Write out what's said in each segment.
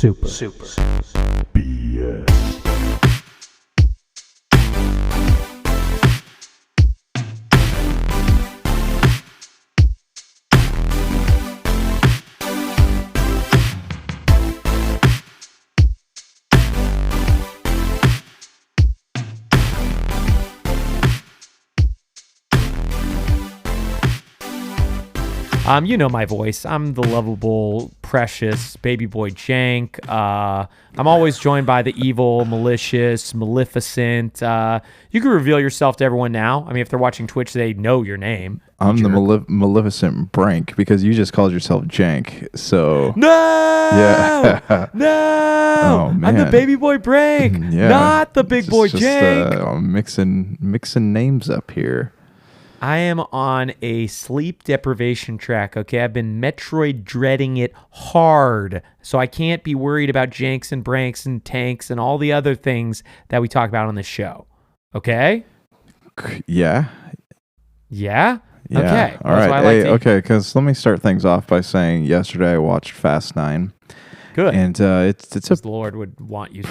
Super. BS. You know my voice. I'm the lovable, precious baby boy Jank. I'm always joined by the evil, malicious, maleficent. You can reveal yourself to everyone now. I mean, if they're watching Twitch, they know your name. I'm the maleficent Brank because you just called yourself Jank. So No! yeah, No! Oh, I'm the man. baby boy Brank, yeah, not the big boy Jank. I'm mixing names up here. I am on a sleep deprivation track, okay? I've been Metroid dreading it hard, so I can't be worried about janks and branks and tanks and all the other things that we talk about on this show, okay? Yeah. Yeah? Yeah. Okay. All right. Hey, okay, because let me start things off by saying yesterday I watched Fast 9. Good. And it's a the Lord would want you to.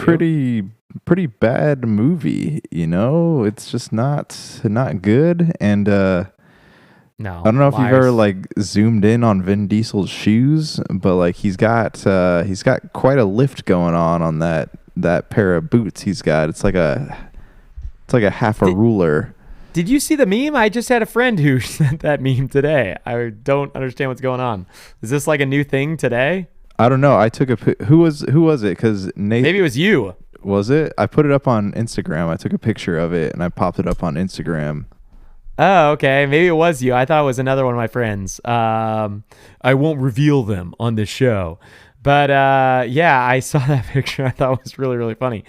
pretty bad movie, you know? It's just not good. And No. I don't know if you've ever like zoomed in on Vin Diesel's shoes, but like he's got quite a lift going on that pair of boots he's got. It's like a half a ruler. Did you see the meme? I just had a friend who sent that meme today. I don't understand what's going on. Is this like a new thing today? I don't know. I took who was it? Because Nathan, Maybe it was you. Was it? I put it up on Instagram. I took a picture of it and I popped it up on Instagram. Oh, okay. Maybe it was you. I thought it was another one of my friends. I won't reveal them on this show. But yeah, I saw that picture. I thought it was really, really funny.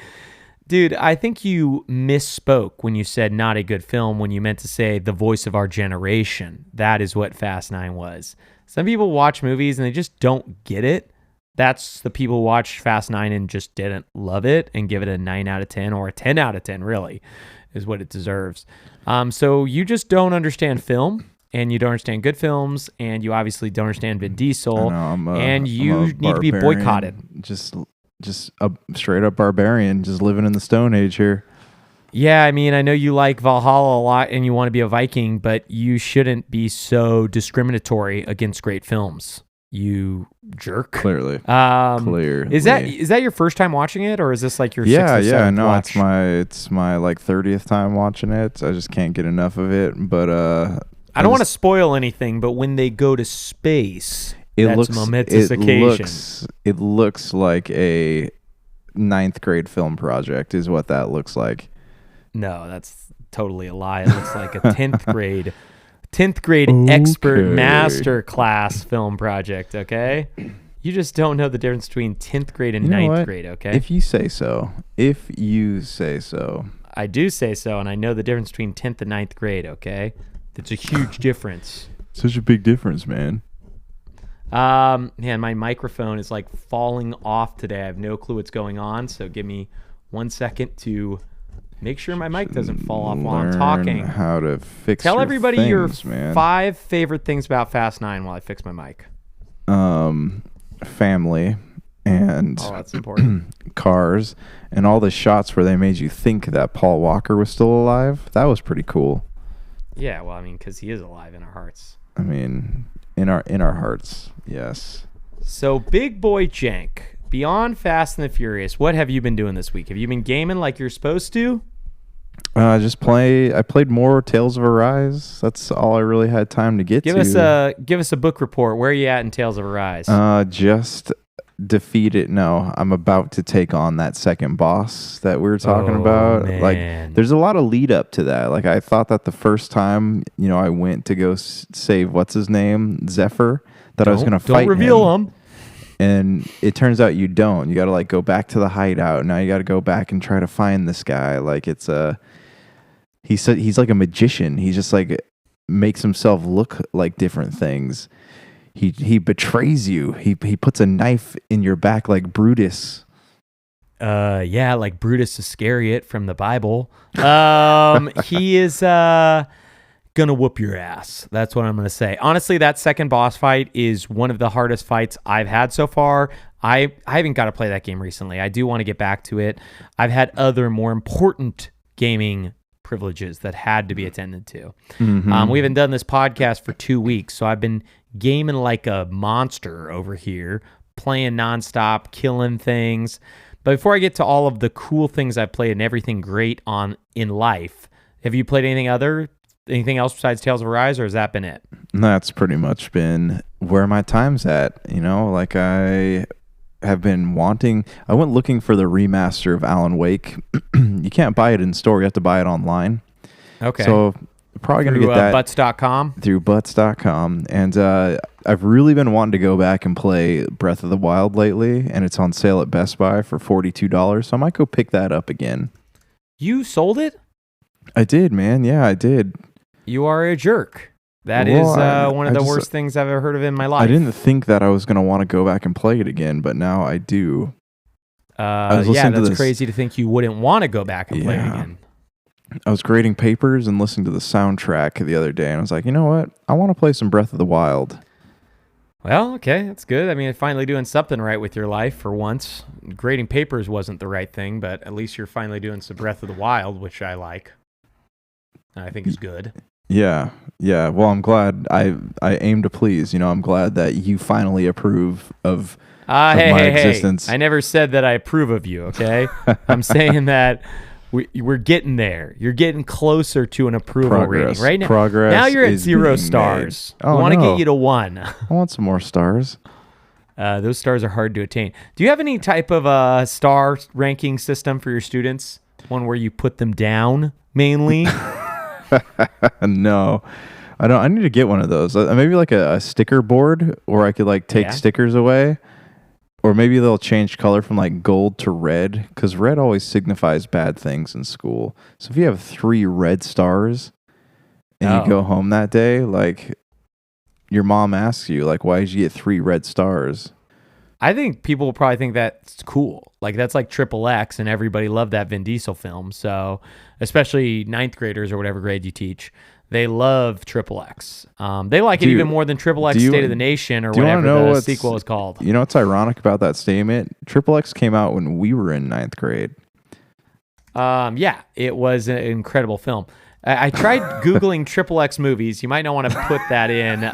Dude, I think you misspoke when you said not a good film when you meant to say the voice of our generation. That is what Fast 9 was. Some people watch movies and they just don't get it. That's the people who watched Fast 9 and just didn't love it and give it a 9 out of 10 or a 10 out of 10, really, is what it deserves. So you just don't understand film, and you don't understand good films, and you obviously don't understand Vin Diesel, and you need to be boycotted. Just a straight up barbarian, just living in the Stone Age here. Yeah, I mean, I know you like Valhalla a lot and you want to be a Viking, but you shouldn't be so discriminatory against great films. You jerk. Clearly. Clearly. Is that your first time watching it, or is this like your sixth or seventh watch? It's my like 30th time watching it. I just can't get enough of it. But I don't want to spoil anything, but when they go to space, that's a momentous occasion. It looks like a 9th grade film project is what that looks like. No, that's totally a lie. It looks like a 10th grade expert master class film project, okay? You just don't know the difference between 10th grade and 9th grade, okay? If you say so. I do say so, and I know the difference between 10th and 9th grade, okay? It's a huge difference. Such a big difference, man. Man, my microphone is like falling off today. I have no clue what's going on, so give me 1 second to make sure my mic doesn't fall off while I'm talking. How to fix Tell everybody your man. 5 favorite things about Fast 9 while I fix my mic. Family and that's important. cars and all the shots where they made you think that Paul Walker was still alive. That was pretty cool. Yeah, well, I mean, because he is alive in our hearts. I mean, in our hearts, yes. So, Big Boy Jank, beyond Fast and the Furious, what have you been doing this week? Have you been gaming like you're supposed to? I played more Tales of Arise. That's all I really had time to get to. Give us a book report. Where are you at in Tales of Arise? Just defeated. No, I'm about to take on that second boss that we were talking about. Man. Like, there's a lot of lead up to that. Like, I thought that the first time, I went to go save what's his name, Zephyr, that I was going to fight him. Don't reveal him. And it turns out you don't. You got to like go back to the hideout. Now you got to go back and try to find this guy. Like he's like a magician. He just like makes himself look like different things. He betrays you. He puts a knife in your back like Brutus. Yeah, like Brutus Iscariot from the Bible. He is gonna whoop your ass. That's what I'm gonna say. Honestly, that second boss fight is one of the hardest fights I've had so far. I haven't got to play that game recently. I do want to get back to it. I've had other more important gaming privileges that had to be attended to. Mm-hmm. We haven't done this podcast for 2 weeks, so I've been gaming like a monster over here, playing nonstop, killing things. But before I get to all of the cool things I've played and everything great in life, have you played anything else besides Tales of Arise, or has that been it? That's pretty much been where my time's at. Like I have been I went looking for the remaster of Alan Wake. You can't buy it in store. You have to buy it online. Okay. So probably going to get that. Butts.com? Through Butts.com. And I've really been wanting to go back and play Breath of the Wild lately, and it's on sale at Best Buy for $42. So I might go pick that up again. You sold it? I did, man. Yeah, I did. You are a jerk. That is one of the worst things I've ever heard of in my life. I didn't think that I was going to want to go back and play it again, but now I do. That's crazy to think you wouldn't want to go back and play it again. I was grading papers and listening to the soundtrack the other day, and I was like, you know what? I want to play some Breath of the Wild. Well, okay, that's good. I mean, finally doing something right with your life for once. Grading papers wasn't the right thing, but at least you're finally doing some Breath of the Wild, which I like. I think is good. Yeah. Well, I'm glad. I aim to please. I'm glad that you finally approve of my existence. I never said that I approve of you, okay? I'm saying that we're getting there. You're getting closer to an approval rating. Right now, now you're at 0 stars. I want to get you to 1. I want some more stars. Those stars are hard to attain. Do you have any type of star ranking system for your students? One where you put them down, mainly? No, I don't. I need to get one of those. Maybe like a sticker board, or I could like take stickers away, or maybe they'll change color from like gold to red, because red always signifies bad things in school. So if you have 3 red stars and you go home that day, like your mom asks you, like, why did you get 3 red stars? I think people will probably think that's cool. Like, that's like Triple X, and everybody loved that Vin Diesel film. So, especially 9th graders or whatever grade you teach, they love Triple X. They like it even more than Triple X State of the Nation or whatever the sequel is called. You know what's ironic about that statement? Triple X came out when we were in 9th grade. Yeah, it was an incredible film. I tried Googling Triple X movies. You might not want to put that in.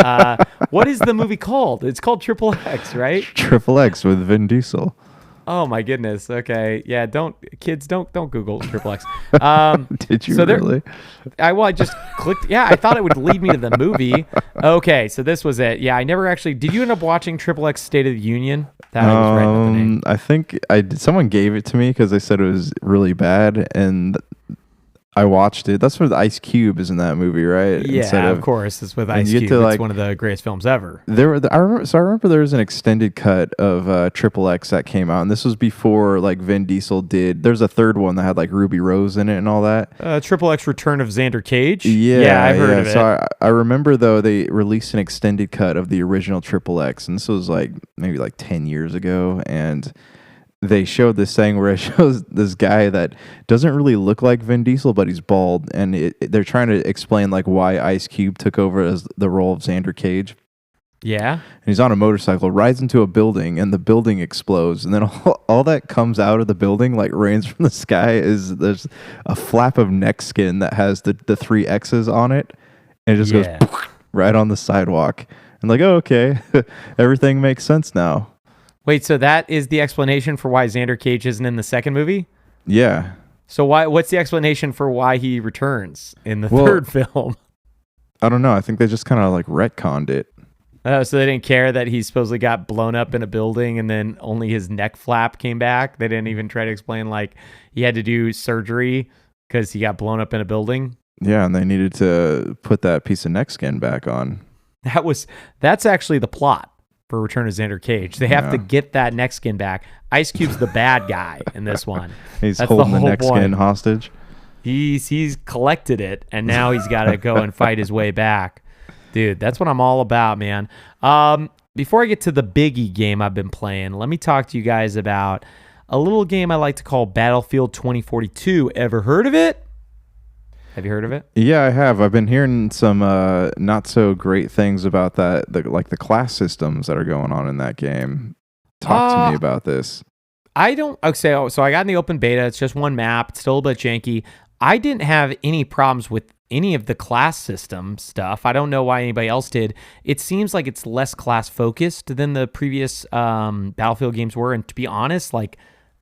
What is the movie called? It's called Triple X, right? Triple X with Vin Diesel. Oh my goodness. Okay. Yeah. Don't Google Triple X. Did you really? I just clicked. Yeah. I thought it would lead me to the movie. Okay. So this was it. Yeah. I never actually, did you end up watching Triple X State of the Union? That was right with the name. I think I did. Someone gave it to me because they said it was really bad, and I watched it. That's where the Ice Cube is in that movie, right? Yeah, of course. It's with Ice Cube. It's one of the greatest films ever. I remember there was an extended cut of Triple X that came out, and this was before like Vin Diesel did. There's a third one that had like Ruby Rose in it and all that. Triple X Return of Xander Cage. Yeah, I've heard of it. So I remember though they released an extended cut of the original Triple X, and this was like maybe like 10 years ago, and they showed this thing where it shows this guy that doesn't really look like Vin Diesel, but he's bald, and they're trying to explain like why Ice Cube took over as the role of Xander Cage. Yeah. And he's on a motorcycle, rides into a building, and the building explodes, and then all that comes out of the building, like rains from the sky, there's a flap of neck skin that has the 3 X's on it, and it just goes right on the sidewalk. And like, oh, okay, everything makes sense now. Wait, so that is the explanation for why Xander Cage isn't in the second movie? Yeah. So what's the explanation for why he returns in the third film? I don't know. I think they just kind of like retconned it. So they didn't care that he supposedly got blown up in a building and then only his neck flap came back? They didn't even try to explain like he had to do surgery because he got blown up in a building? Yeah, and they needed to put that piece of neck skin back on. That's actually the plot for Return of Xander Cage. They have to get that neck skin back. Ice Cube's the bad guy in this one. He's holding the neck skin hostage. He's collected it, and now he's got to go and fight his way back. Dude, that's what I'm all about, man. Before I get to the biggie game I've been playing, let me talk to you guys about a little game I like to call Battlefield 2042. Ever heard of it? Have you heard of it? Yeah, I have. I've been hearing some not so great things about that, like the class systems that are going on in that game. Talk to me about this. I don't. Okay, so I got in the open beta. It's just one map. It's still a bit janky. I didn't have any problems with any of the class system stuff. I don't know why anybody else did. It seems like it's less class focused than the previous Battlefield games were. And to be honest, like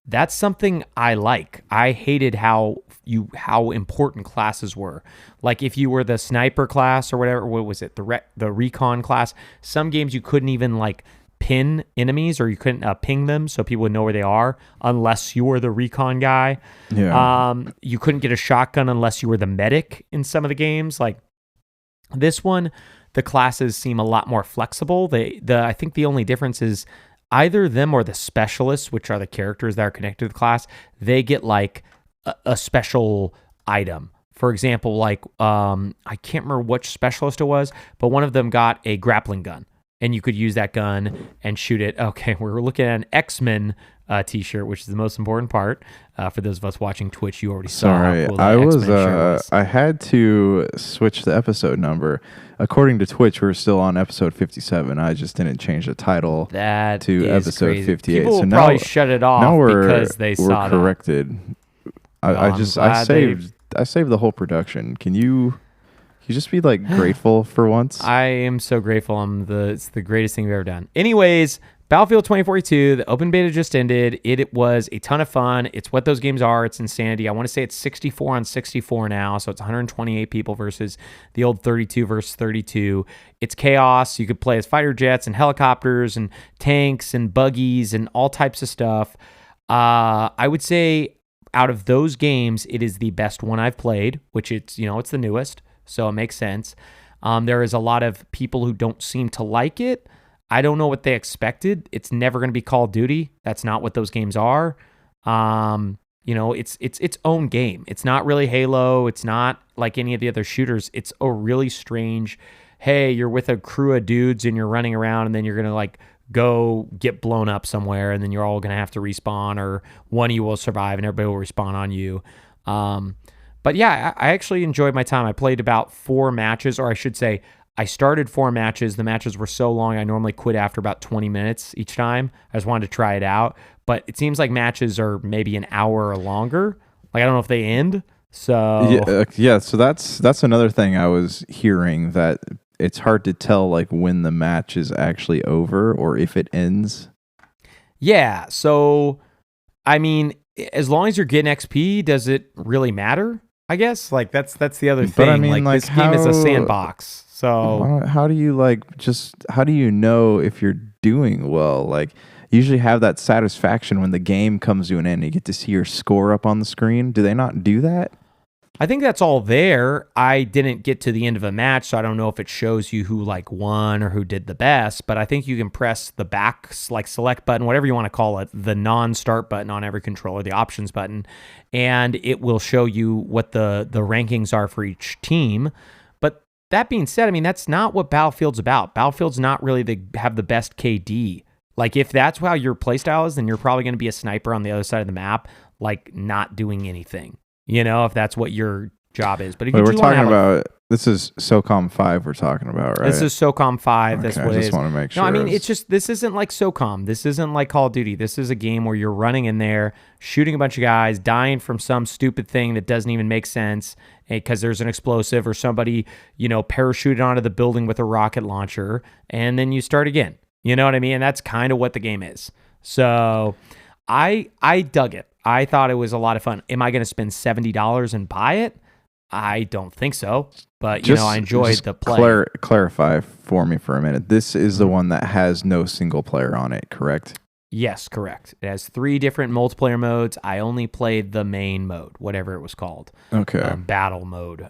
that's something I like. I hated how important classes were. Like if you were the sniper class or whatever, what was it? The recon class. Some games you couldn't even like pin enemies, or you couldn't ping them so people would know where they are unless you were the recon guy. Yeah. You couldn't get a shotgun unless you were the medic in some of the games. Like this one, the classes seem a lot more flexible. I think the only difference is either them or the specialists, which are the characters that are connected to the class, they get like a special item. For example, like I can't remember which specialist it was, but one of them got a grappling gun. And you could use that gun and shoot it. Okay, we're looking at an X-Men t-shirt, which is the most important part. For those of us watching Twitch, you already saw. Sorry, how cool that X-Men shirt was. I had to switch the episode number. According to Twitch, we're still on episode 57. I just didn't change the title to episode crazy. 58. People so will now, probably shut it off now because they saw we're corrected. I saved the whole production. Can you just be like grateful for once? I am so grateful. It's the greatest thing we've ever done. Anyways, Battlefield 2042, the open beta just ended. It was a ton of fun. It's what those games are. It's insanity. I want to say it's 64 on 64 now, so it's 128 people versus the old 32 versus 32. It's chaos. You could play as fighter jets and helicopters and tanks and buggies and all types of stuff. I would say out of those games, it is the best one I've played, which it's the newest. So it makes sense. There is a lot of people who don't seem to like it. I don't know what they expected. It's never going to be Call of Duty. That's not what those games are. It's its own game. It's not really Halo. It's not like any of the other shooters. It's a really strange, hey, you're with a crew of dudes and you're running around and then you're going to like go get blown up somewhere and then you're all going to have to respawn, or one of you will survive and everybody will respawn on you. But yeah, I actually enjoyed my time. I played about 4 matches, or I should say, I started 4 matches. The matches were so long, I normally quit after about 20 minutes each time. I just wanted to try it out. But it seems like matches are maybe an hour or longer. Like, I don't know if they end. So yeah. So that's another thing I was hearing, that it's hard to tell like when the match is actually over or if it ends. Yeah. So, I mean, as long as you're getting XP, does it really matter? I guess like that's the other thing. But I mean, like this game is a sandbox. So how do you know if you're doing well? Like, you usually have that satisfaction when the game comes to an end. You get to see your score up on the screen. Do they not do that? I think that's all there. I didn't get to the end of a match, so I don't know if it shows you who like won or who did the best, but I think you can press the back like select button, whatever you want to call it, the non-start button on every controller, the options button, and it will show you what the rankings are for each team. But that being said, I mean, that's not what Battlefield's about. Battlefield's not really have the best KD. Like, if that's how your playstyle is, then you're probably going to be a sniper on the other side of the map, like not doing anything. If that's what your job is. But if we're talking about, this is SOCOM 5 we're talking about, right? This is SOCOM 5. That's what it is. I just want to make sure. No, I mean, it's just, this isn't like SOCOM. This isn't like Call of Duty. This is a game where you're running in there, shooting a bunch of guys, dying from some stupid thing that doesn't even make sense because there's an explosive or somebody, parachuted onto the building with a rocket launcher, and then you start again. You know what I mean? And that's kind of what the game is. So I dug it. I thought it was a lot of fun. Am I going to spend $70 and buy it? I don't think so. But, I enjoyed the play. Clarify for me for a minute. This is the one that has no single player on it, correct? Yes, correct. It has 3 different multiplayer modes. I only played the main mode, whatever it was called. Okay. Battle mode.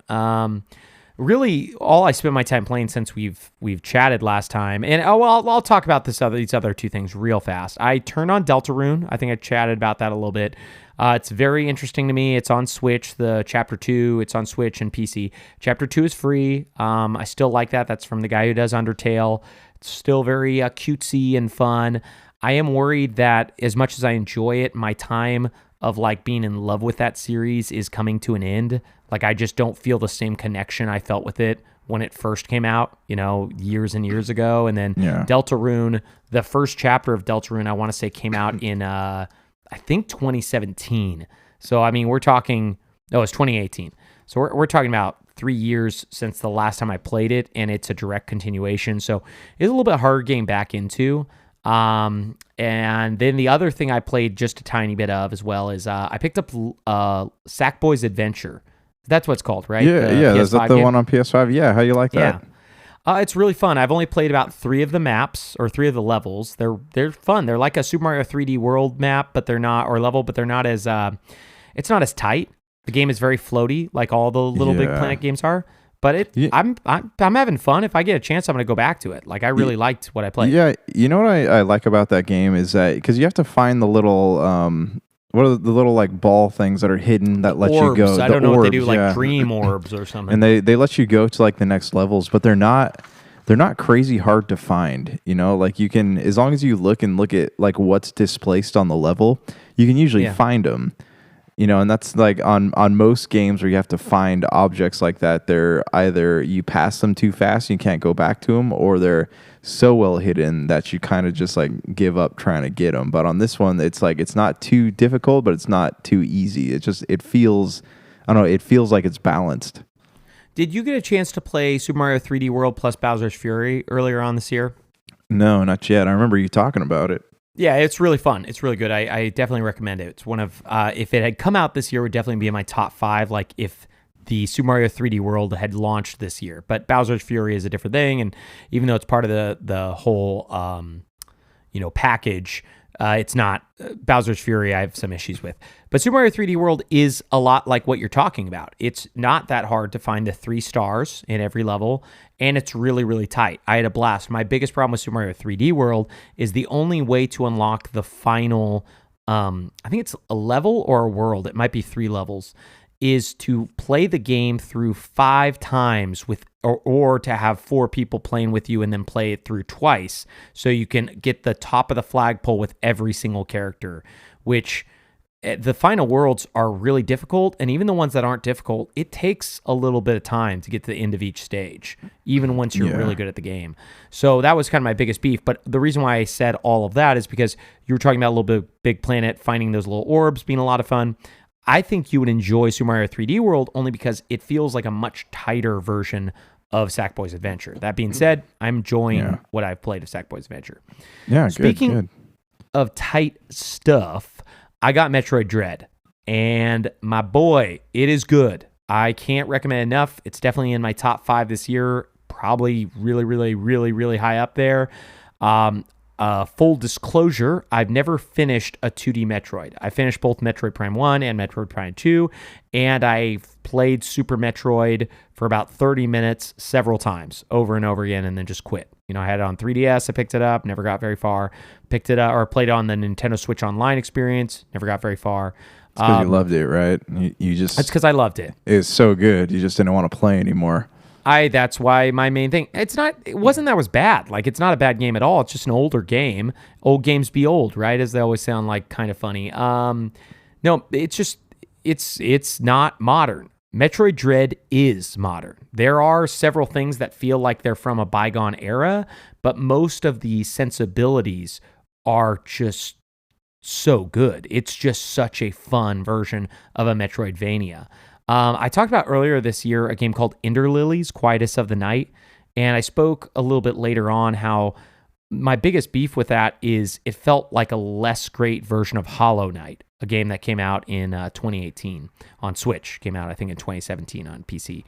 Really, all I spent my time playing since we've chatted last time, and I'll talk about these other 2 things real fast. I turned on Deltarune. I think I chatted about that a little bit. It's very interesting to me. It's on Switch, the Chapter 2. It's on Switch and PC. Chapter 2 is free. I still like that. That's from the guy who does Undertale. It's still very cutesy and fun. I am worried that as much as I enjoy it, my time of like being in love with that series is coming to an end. Like, I just don't feel the same connection I felt with it when it first came out, years and years ago. And then Yeah. Deltarune, the first chapter of Deltarune, I want to say came out in, I think 2017. So, I mean, we're talking, no, it's 2018. So we're talking about 3 years since the last time I played it, and it's a direct continuation. So it's a little bit harder getting back into. And then the other thing I played just a tiny bit of as well is I picked up Sackboy's Adventure. That's what it's called, right? Yeah. Is that the one on PS5? Yeah. How you like that? Yeah. It's really fun. I've only played about 3 of the maps or 3 of the levels. They're fun. They're like a Super Mario 3D World map, but they're not, or level, but they're not as, it's not as tight. The game is very floaty, like all the Little Big Planet games are. But I'm having fun. If I get a chance, I'm going to go back to it. Like, I really liked what I played. Yeah, you know what I like about that game is that, because you have to find the little, what are the little like ball things that are hidden that let you go? I don't know what they do, like dream orbs or something. And they let you go to like the next levels, but they're not crazy hard to find. Like you can, as long as you look at like what's displaced on the level, you can usually find them. And that's like on most games where you have to find objects like that, they're either you pass them too fast and you can't go back to them, or they're so well hidden that you kind of just like give up trying to get them. But on this one, it's like it's not too difficult, but it's not too easy. It feels, I don't know, it feels like it's balanced. Did you get a chance to play Super Mario 3D World plus Bowser's Fury earlier on this year? No, not yet. I remember you talking about it. Yeah, it's really fun. It's really good. I definitely recommend it. It's one of, if it had come out this year, it would definitely be in my top 5, like if the Super Mario 3D World had launched this year. But Bowser's Fury is a different thing, and even though it's part of the whole, package, it's not, Bowser's Fury I have some issues with. But Super Mario 3D World is a lot like what you're talking about. It's not that hard to find the 3 stars in every level, and it's really, really tight. I had a blast. My biggest problem with Super Mario 3D World is the only way to unlock the final, I think it's a level or a world, it might be 3 levels, is to play the game through 5 times with, or to have 4 people playing with you and then play it through twice, so you can get the top of the flagpole with every single character, which the final worlds are really difficult, and even the ones that aren't difficult, it takes a little bit of time to get to the end of each stage, even once you're really good at the game. So that was kind of my biggest beef, but the reason why I said all of that is because you were talking about a little bit of Big Planet, finding those little orbs being a lot of fun. I think you would enjoy Super Mario 3D World only because it feels like a much tighter version of Sackboy's Adventure. That being said, I'm enjoying what I've played of Sackboy's Adventure. Yeah, Speaking of tight stuff, I got Metroid Dread, and my boy, it is good. I can't recommend enough. It's definitely in my top 5 this year, probably really, really, really, really high up there. Full disclosure, I've never finished a 2D Metroid. I finished both Metroid Prime 1 and Metroid Prime 2, and I played Super Metroid for about 30 minutes several times, over and over again, and then just quit. I had it on 3DS, I picked it up, never got very far. Picked it up, or played it on the Nintendo Switch Online experience, never got very far. It's because you loved it, right? You just... That's because I loved it. It's so good, you just didn't want to play anymore. That's why my main thing, it wasn't that it was bad. Like, it's not a bad game at all. It's just an older game. Old games be old, right? As they always sound like kind of funny. No, it's just, it's not modern. Metroid Dread is modern. There are several things that feel like they're from a bygone era, but most of the sensibilities are just so good. It's just such a fun version of a Metroidvania. I talked about earlier this year a game called Interlilies, Quietus of the Night, and I spoke a little bit later on how my biggest beef with that is it felt like a less great version of Hollow Knight, a game that came out in 2018 on Switch, came out I think in 2017 on PC.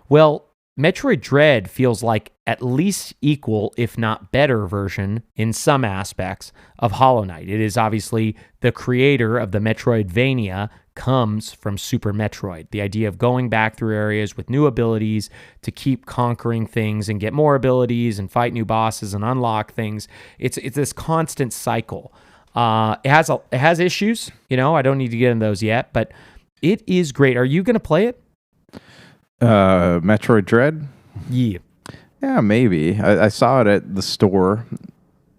Well, Metroid Dread feels like at least equal, if not better version in some aspects of Hollow Knight. It is obviously the creator of the Metroidvania comes from Super Metroid. The idea of going back through areas with new abilities to keep conquering things and get more abilities and fight new bosses and unlock things. It's this constant cycle. It has issues, I don't need to get into those yet, but it is great. Are you going to play it? Metroid Dread? Yeah, maybe. I saw it at the store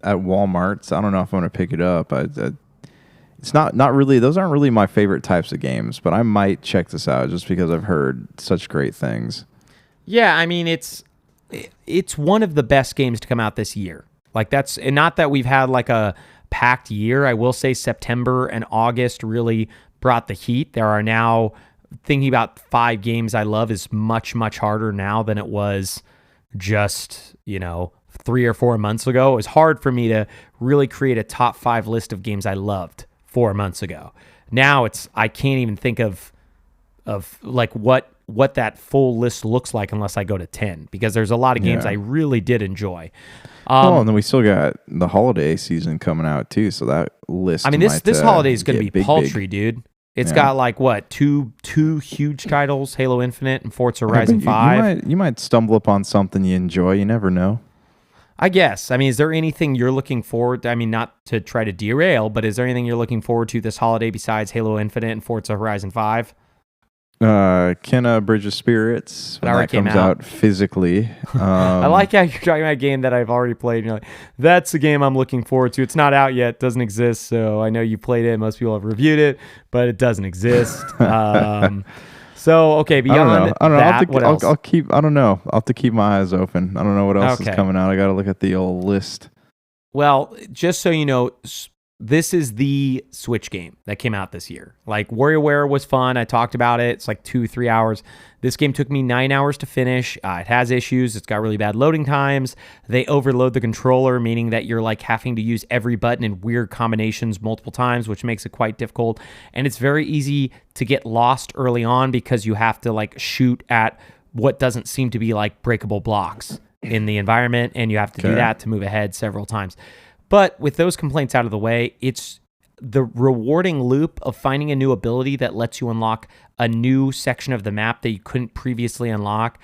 at Walmart, so I don't know if I'm going to pick it up. It's not really, those aren't really my favorite types of games, but I might check this out just because I've heard such great things. Yeah, I mean it's one of the best games to come out this year. Like that's, and not that we've had like a packed year. I will say September and August really brought the heat. There are now, thinking about 5 games I love is much, much harder now than it was just, 3 or 4 months ago. It was hard for me to really create a top 5 list of games I loved 4 months ago. Now I can't even think of like what that full list looks like unless I go to 10, because there's a lot of games I really did enjoy. And then we still got the holiday season coming out too, so that list. I mean, this holiday is going to be paltry, dude. It's got like what two huge titles: Halo Infinite and Forza Horizon 5. You might stumble upon something you enjoy. You never know. I guess. I mean, is there anything you're looking forward to? I mean, not to try to derail, but is there anything you're looking forward to this holiday besides Halo Infinite and Forza Horizon 5? Kenna Bridge of Spirits, when that comes out physically. I like how you're talking about a game that I've already played. And you're like, that's the game I'm looking forward to. It's not out yet, doesn't exist. So I know you played it. Most people have reviewed it, but it doesn't exist. So okay, beyond I don't know. that, what else? I'll keep. I don't know. I'll have to keep my eyes open. I don't know what else is coming out. I got to look at the old list. Well, just so you know, this is the Switch game that came out this year. Like, WarioWare was fun. I talked about it. It's like 2-3 hours. This game took me 9 hours to finish. It has issues. It's got really bad loading times. They overload the controller, meaning that you're like having to use every button in weird combinations multiple times, which makes it quite difficult. And it's very easy to get lost early on because you have to like shoot at what doesn't seem to be like breakable blocks in the environment, and you have to do that to move ahead several times. But with those complaints out of the way, it's the rewarding loop of finding a new ability that lets you unlock a new section of the map that you couldn't previously unlock.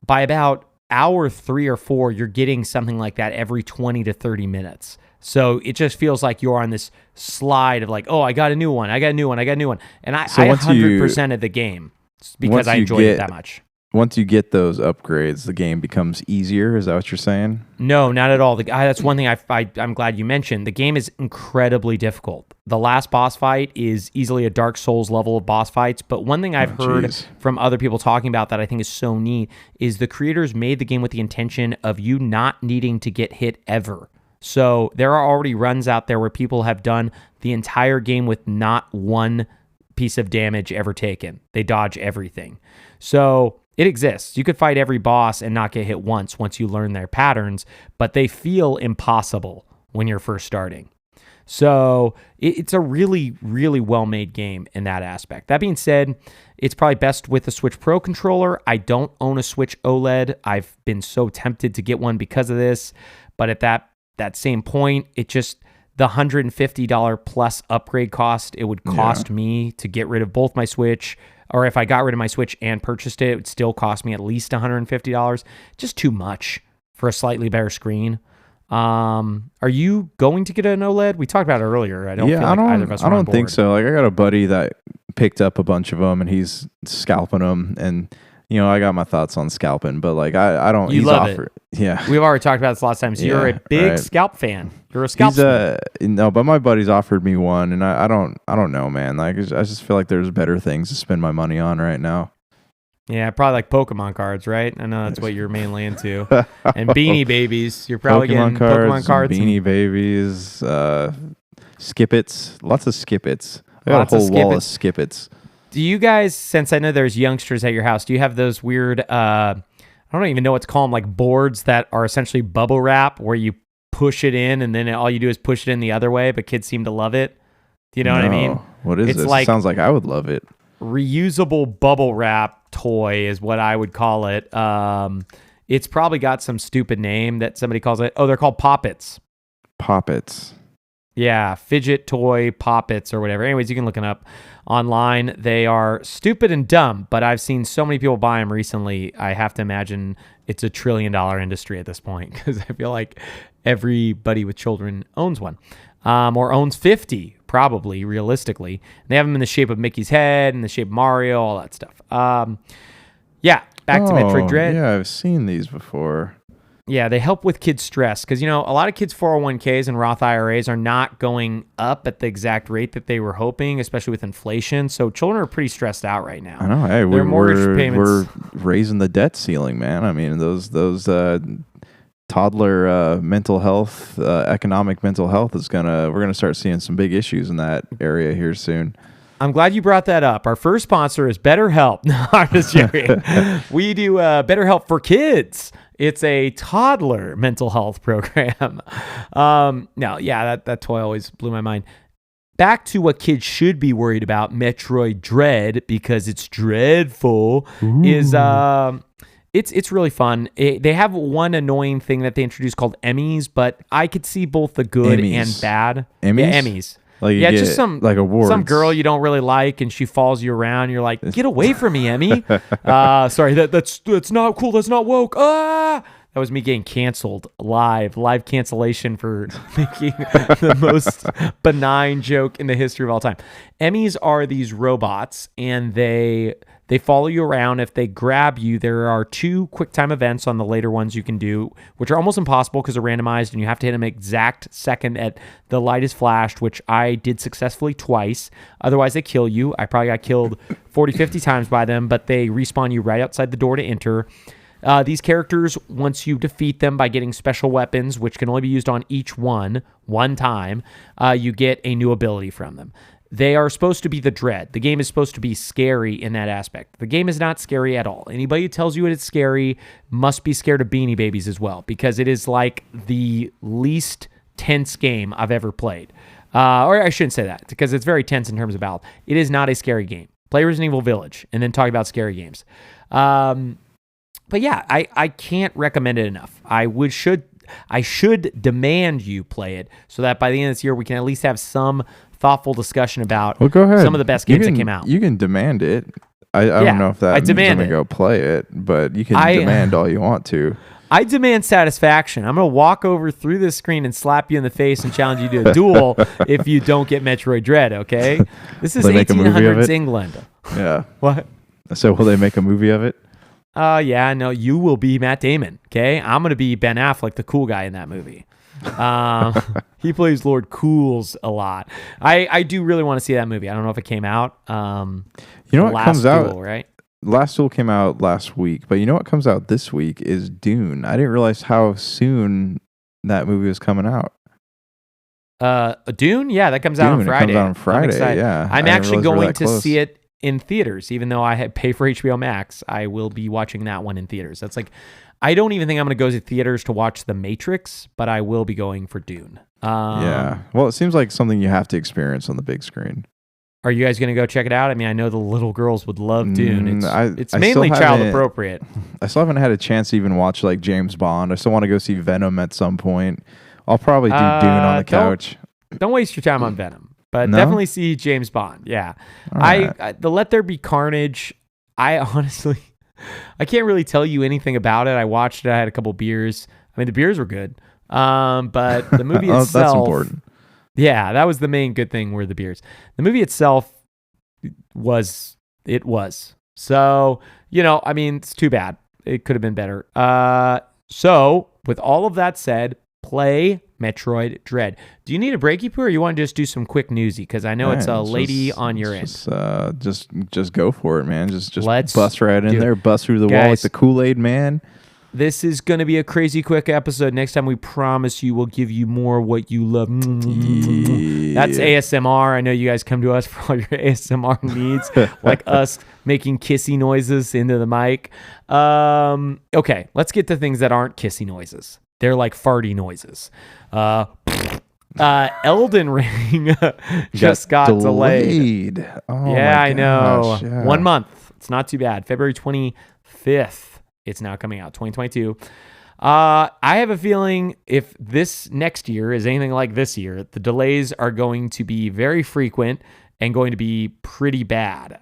By about hour 3 or 4, you're getting something like that every 20 to 30 minutes. So it just feels like you're on this slide of like, oh, I got a new one. And I 100%ed the game because I enjoyed it that much. Once you get those upgrades, the game becomes easier. Is that what you're saying? No, not at all. That's one thing I'm glad you mentioned. The game is incredibly difficult. The last boss fight is easily a Dark Souls level of boss fights. But one thing I've heard from other people talking about that I think is so neat is the creators made the game with the intention of you not needing to get hit ever. So there are already runs out there where people have done the entire game with not one piece of damage ever taken. They dodge everything. So it exists. You could fight every boss and not get hit once you learn their patterns, but they feel impossible when you're first starting. So it's a really, really well-made game in that aspect. That being said, it's probably best with a Switch Pro controller. I don't own a Switch OLED. I've been so tempted to get one because of this, but at that same point, it just, the $150 plus upgrade cost it would cost me to get rid of both my Switch, or if I got rid of my Switch and purchased it, it would still cost me at least $150. Just too much for a slightly better screen. Are you going to get an OLED? We talked about it earlier. I don't feel like either of us are on board. I don't think so. Like, I got a buddy that picked up a bunch of them and he's scalping them, and I got my thoughts on scalping, but like I don't. You love it. Yeah, we've already talked about this last time. So you're a big scalp fan. You're a scalp fan. No, but my buddy's offered me one, and I don't know, man. Like, I just feel like there's better things to spend my money on right now. Yeah, probably like Pokemon cards, right? I know that's what you're mainly into. And Beanie Babies. You're probably getting Pokemon cards. Beanie Babies, Skippets. Lots of Skippets. I got a whole wall of Skippets. Do you guys, since I know there's youngsters at your house, do you have those weird, I don't even know what to call them, like boards that are essentially bubble wrap where you push it in and then all you do is push it in the other way, but kids seem to love it? Do you know what I mean? What is this? It sounds like I would love it. Reusable bubble wrap toy is what I would call it. It's probably got some stupid name that somebody calls it. Oh, they're called Poppets. Poppets. Yeah, fidget toy Poppets or whatever. Anyways, you can look it up online. They are stupid and dumb, but I've seen so many people buy them recently. I have to imagine it's $1 trillion industry at this point because I feel like everybody with children owns one, or owns 50, probably, realistically. They have them in the shape of Mickey's head, in the shape of Mario, all that stuff. Yeah, back to Metroid Dread. Yeah, I've seen these before. Yeah, they help with kids' stress because, a lot of kids' 401ks and Roth IRAs are not going up at the exact rate that they were hoping, especially with inflation. So children are pretty stressed out right now. I know. Hey, we're raising the debt ceiling, man. I mean, those toddler mental health, economic mental health we're gonna start seeing some big issues in that area here soon. I'm glad you brought that up. Our first sponsor is BetterHelp. No, I'm just joking. We do BetterHelp for kids. It's a toddler mental health program. That toy always blew my mind. Back to what kids should be worried about, Metroid Dread, because it's dreadful, is it's really fun. They have one annoying thing that they introduced called Emmys, but I could see both the good and bad. Emmys? Yeah, Emmys. Like just some like awards. Some girl you don't really like, and she follows you around. You're like, get away from me, Emmy. Sorry, that's not cool. That's not woke. That was me getting canceled live cancellation for making the most benign joke in the history of all time. Emmys are these robots, and they follow you around. If they grab you, there are 2 quick time events on the later ones you can do, which are almost impossible because they're randomized, and you have to hit an exact second at the light is flashed, which I did successfully twice. Otherwise, they kill you. I probably got killed 40, 50 times by them, but they respawn you right outside the door to enter. These characters, once you defeat them by getting special weapons, which can only be used on each one time, you get a new ability from them. They are supposed to be the dread. The game is supposed to be scary in that aspect. The game is not scary at all. Anybody who tells you it's scary must be scared of Beanie Babies as well, because it is like the least tense game I've ever played. Or I shouldn't say that, because it's very tense in terms of battle. It is not a scary game. Play Resident Evil Village, and then talk about scary games. But yeah, I can't recommend it enough. I should demand you play it so that by the end of this year we can at least have some thoughtful discussion about go ahead. Some of the best games that came out. You can demand it. I don't know if that means I'm going to go play it, but you can demand all you want to. I demand satisfaction. I'm going to walk over through this screen and slap you in the face and challenge you to a duel if you don't get Metroid Dread, okay? This is 1800s England. Yeah. What? So will they make a movie of it? Yeah, no, you will be Matt Damon, okay? I'm going to be Ben Affleck, the cool guy in that movie. He plays Lord Cools a lot. I do really want to see that movie. I don't know if it came out. You know what comes out, right? Last Duel came out last week, but you know what comes out this week is Dune. I didn't realize how soon that movie was coming out. Dune? Yeah, that comes out on Friday. It comes out on Friday, yeah. I'm actually going to see it in theaters, even though I pay for HBO Max. I will be watching that one in theaters. That's like, I don't even think I'm going to go to theaters to watch The Matrix, but I will be going for Dune. Yeah. Well, it seems like something you have to experience on the big screen. Are you guys going to go check it out? I mean, I know the little girls would love Dune. It's mainly child appropriate. I still haven't had a chance to even watch like James Bond. I still want to go see Venom at some point. I'll probably do Dune on the couch. Don't waste your time on Venom, but definitely see James Bond. Yeah. Right. The Let There Be Carnage, I honestly, I can't really tell you anything about it. I watched it. I had a couple beers. I mean, the beers were good. But the movie itself. That's important. Yeah, that was the main good thing, were the beers. The movie itself was. So, I mean, it's too bad. It could have been better. So, with all of that said, play Metroid Dread. Do you need a breaky poo, or you want to just do some quick newsy? Because I know it's a lady on your end. Just go for it, man. Just bust right in there, bust through the wall like the Kool-Aid man. This is going to be a crazy quick episode. Next time, we promise you we'll give you more what you love. Yeah. That's ASMR. I know you guys come to us for all your ASMR needs, like us making kissy noises into the mic. Okay, let's get to things that aren't kissy noises. They're like farty noises. Elden Ring just got delayed. Oh, yeah, I know. Yeah. 1 month. It's not too bad. February 25th. It's now coming out, 2022. I have a feeling if this next year is anything like this year, the delays are going to be very frequent and going to be pretty bad.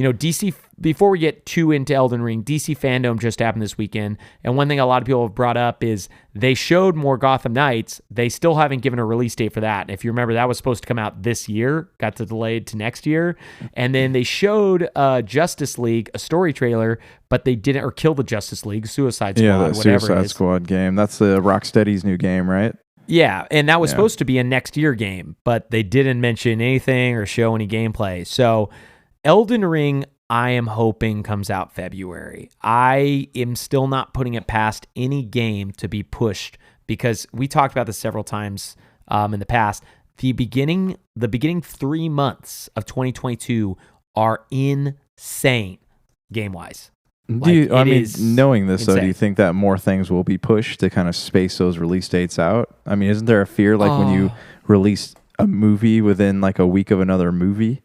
DC, before we get too into Elden Ring, DC Fandom just happened this weekend. And one thing a lot of people have brought up is they showed more Gotham Knights. They still haven't given a release date for that. If you remember, that was supposed to come out this year, got delayed to next year. And then they showed Justice League, a story trailer, but they didn't, or Kill the Justice League, Suicide Squad, the whatever Suicide it is. Squad game. That's the Rocksteady's new game, right? Yeah, and that was supposed to be a next year game, but they didn't mention anything or show any gameplay. So Elden Ring, I am hoping comes out February. I am still not putting it past any game to be pushed because we talked about this several times in the past. The beginning 3 months of 2022 are insane game-wise. Knowing this, insane. though, do you think that more things will be pushed to kind of space those release dates out? I mean, isn't there a fear like when you release a movie within like a week of another movie?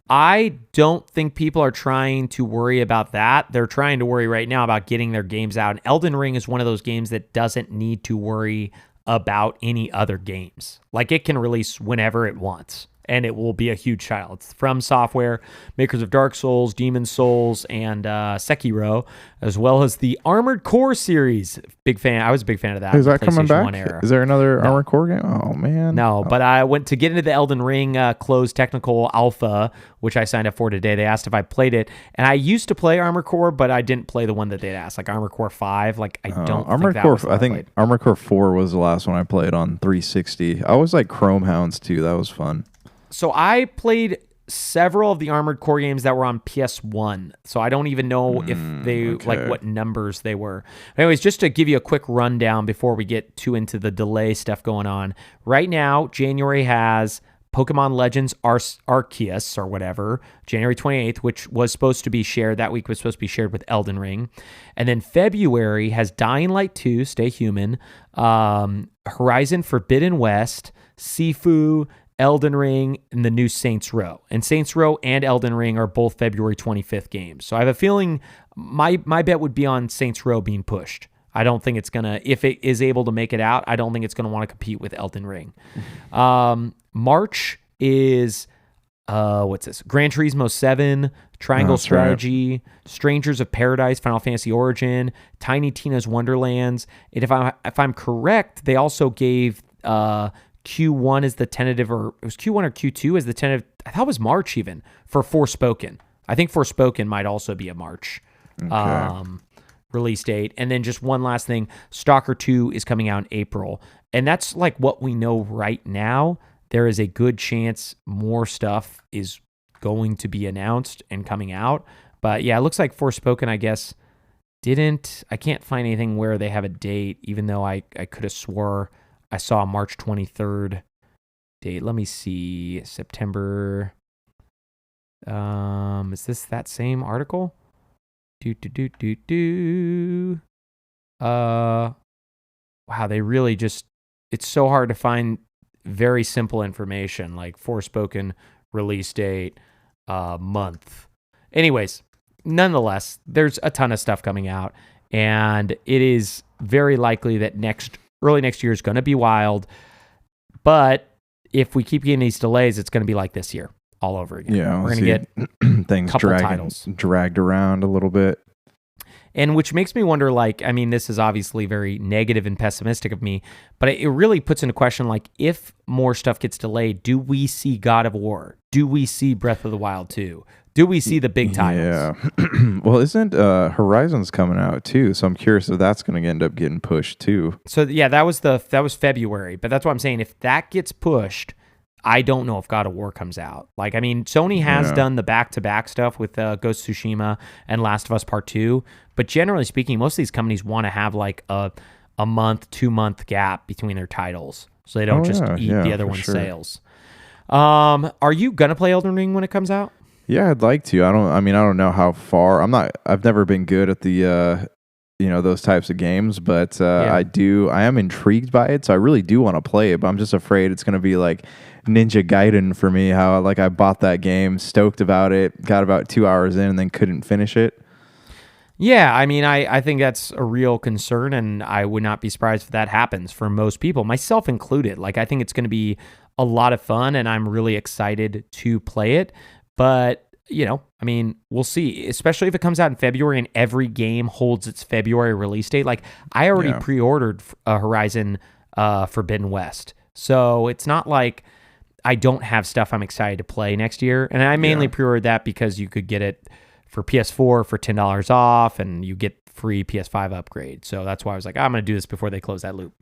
I don't think people are trying to worry about that. They're trying to worry right now about getting their games out. And Elden Ring is one of those games that doesn't need to worry about any other games. Like, it can release whenever it wants, and it will be a huge title. It's from Software, makers of Dark Souls, Demon Souls, and Sekiro, as well as the Armored Core series. Big fan. I was a big fan of that. Is that coming back? 1 era. Is there another Armored Core game? Oh, man. No, but I went to get into the Elden Ring closed technical alpha, which I signed up for today. They asked if I played it, and I used to play Armored Core, but I didn't play the one that they'd asked, like Armored Core 5. Like, I don't Armored think that Core, was the one I think played. Armored Core 4 was the last one I played on 360. I always like Chrome Hounds, too. That was fun. So I played several of the Armored Core games that were on PS1. So I don't even know if they like what numbers they were. Anyways, just to give you a quick rundown before we get too into the delay stuff going on. Right now, January has Pokemon Legends Arceus or whatever, January 28th, which was supposed to be shared. That week was supposed to be shared with Elden Ring. And then February has Dying Light 2, Stay Human, Horizon Forbidden West, Sifu, Elden Ring, and the new Saints Row. And Saints Row and Elden Ring are both February 25th games. So I have a feeling my bet would be on Saints Row being pushed. I don't think it's going to, if it is able to make it out, I don't think it's going to want to compete with Elden Ring. March is, what's this? Gran Turismo 7, Triangle Strategy, Strangers of Paradise, Final Fantasy Origin, Tiny Tina's Wonderlands. And if I'm correct, they also gave Q1 as the tentative, or it was Q1 or Q2 as the tentative. I thought it was March even for Forspoken. I think Forspoken might also be a March release date. And then just one last thing, Stalker 2 is coming out in April. And that's like what we know right now. There is a good chance more stuff is going to be announced and coming out. But yeah, it looks like Forspoken, I guess, I can't find anything where they have a date, even though I could have swore I saw March 23rd date. Let me see. September. Is this that same article? Wow, they really just, it's so hard to find very simple information like Forspoken release date, month. Anyways, nonetheless, there's a ton of stuff coming out, and it is very likely that early next year is going to be wild, but if we keep getting these delays, it's going to be like this year all over again. Yeah, we're going to get things titles dragged around a little bit. And which makes me wonder, like, I mean, this is obviously very negative and pessimistic of me, but it really puts into question, like, if more stuff gets delayed, do we see God of War? Do we see Breath of the Wild 2? Do we see the big titles? Yeah. Well, isn't Horizon's coming out too? So I'm curious if that's going to end up getting pushed too. So yeah, that was February, but that's what I'm saying. If that gets pushed, I don't know if God of War comes out. Like, I mean, Sony has done the back-to-back stuff with Ghost of Tsushima and Last of Us Part 2, but generally speaking, most of these companies want to have like a month, 2-month gap between their titles, so they don't eat the other one's sales. Are you gonna play Elden Ring when it comes out? Yeah, I'd like to. I don't know how far. I've never been good at the those types of games, but I am intrigued by it, so I really do want to play it, but I'm just afraid it's going to be like Ninja Gaiden for me, how like I bought that game, stoked about it, got about 2 hours in and then couldn't finish it. Yeah, I mean, I think that's a real concern, and I would not be surprised if that happens for most people, myself included. Like, I think it's going to be a lot of fun, and I'm really excited to play it. But I mean, we'll see, especially if it comes out in February and every game holds its February release date. Like, I already pre-ordered Horizon Forbidden West. So it's not like I don't have stuff I'm excited to play next year. And I mainly pre-ordered that because you could get it for PS4 for $10 off and you get free PS5 upgrade. So that's why I was like, I'm going to do this before they close that loop.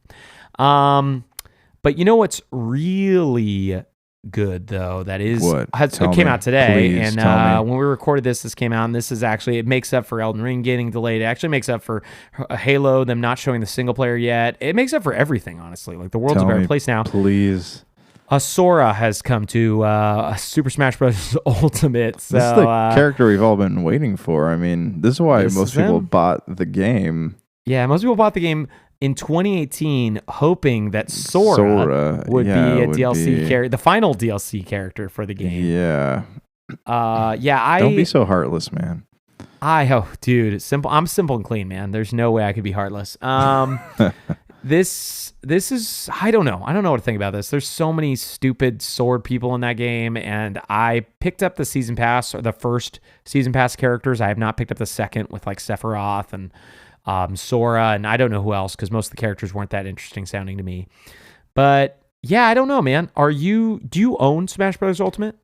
But you know what's really good though? That is, it came out today. Please, and when we recorded this came out, and this is actually, it makes up for Elden Ring getting delayed. It actually makes up for Halo, them not showing the single player yet. It makes up for everything, honestly. Like, the world's a better place now. Please. Sora has come to Super Smash Bros. Ultimate. So, this is the character we've all been waiting for. I mean, this is why most people bought the game. Yeah, most people bought the game in 2018, hoping that Sora would be a DLC character, the final DLC character for the game. Yeah. Don't be so heartless, man. Dude, simple. I'm simple and clean, man. There's no way I could be heartless. This is, I don't know what to think about this. There's so many stupid sword people in that game, and I picked up the season pass, or the first season pass characters. I have not picked up the second with like Sephiroth and Sora, and I don't know who else, because most of the characters weren't that interesting sounding to me. But yeah, I don't know, man. Do you own Smash Bros. Ultimate?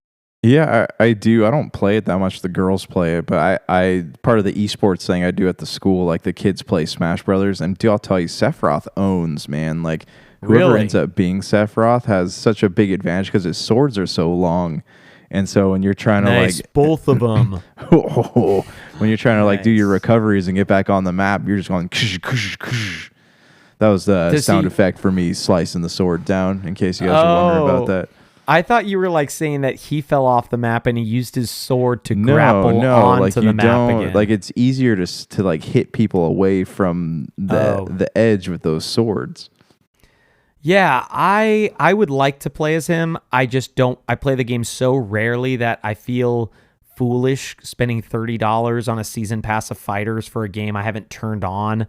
Yeah, I do. I don't play it that much. The girls play it, but I part of the esports thing I do at the school, like the kids play Smash Brothers, and I'll tell you, Sephiroth owns, man. Like, whoever ends up being Sephiroth has such a big advantage because his swords are so long. And so when you're trying to like both of them, when you're trying to like do your recoveries and get back on the map, you're just going kush, kush, kush. That was the sound effect for me slicing the sword down, in case you guys are wondering about that. I thought you were like saying that he fell off the map and he used his sword to grapple onto the map again. Like, it's easier to like hit people away from the edge with those swords. Yeah, I would like to play as him. I just don't. I play the game so rarely that I feel foolish spending $30 on a season pass of fighters for a game I haven't turned on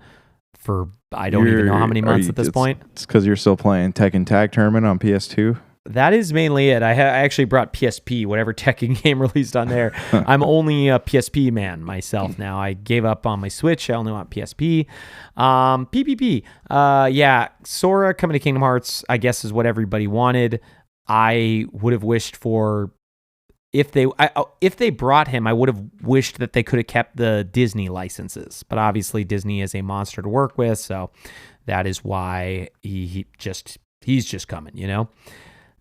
for I don't even know how many months at this point. It's because you're still playing Tekken Tag Tournament on PS2. That is mainly it. I actually brought PSP, whatever Tekken game released on there. I'm only a PSP man myself now. I gave up on my Switch. I only want PSP. PPP. Yeah, Sora coming to Kingdom Hearts, I guess, is what everybody wanted. I would have wished for... If they brought him, I would have wished that they could have kept the Disney licenses. But obviously, Disney is a monster to work with, so that is why he's just coming, you know?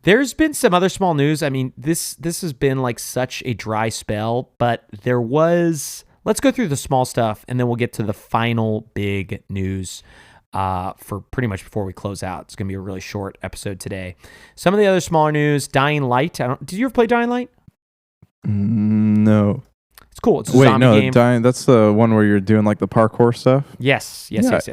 There's been some other small news. I mean, this has been like such a dry spell, but there was... Let's go through the small stuff, and then we'll get to the final big news for pretty much before we close out. It's going to be a really short episode today. Some of the other smaller news, Dying Light. Did you ever play Dying Light? No. It's cool. It's a zombie game. That's the one where you're doing like the parkour stuff? Yes.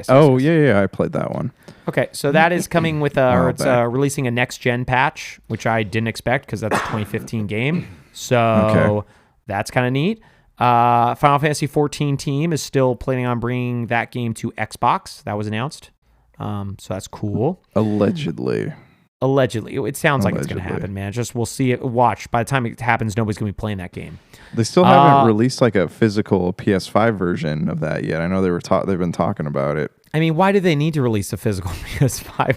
Oh, yeah, I played that one. Okay, so that is coming with releasing a next-gen patch, which I didn't expect because that's a 2015 game. So that's kind of neat. Final Fantasy 14 team is still planning on bringing that game to Xbox. That was announced. So that's cool. Allegedly. It sounds like it's going to happen, man. Just we'll see it. Watch. By the time it happens, nobody's going to be playing that game. They still haven't released like a physical PS5 version of that yet. I know they've been talking about it. I mean, why do they need to release a physical PS5?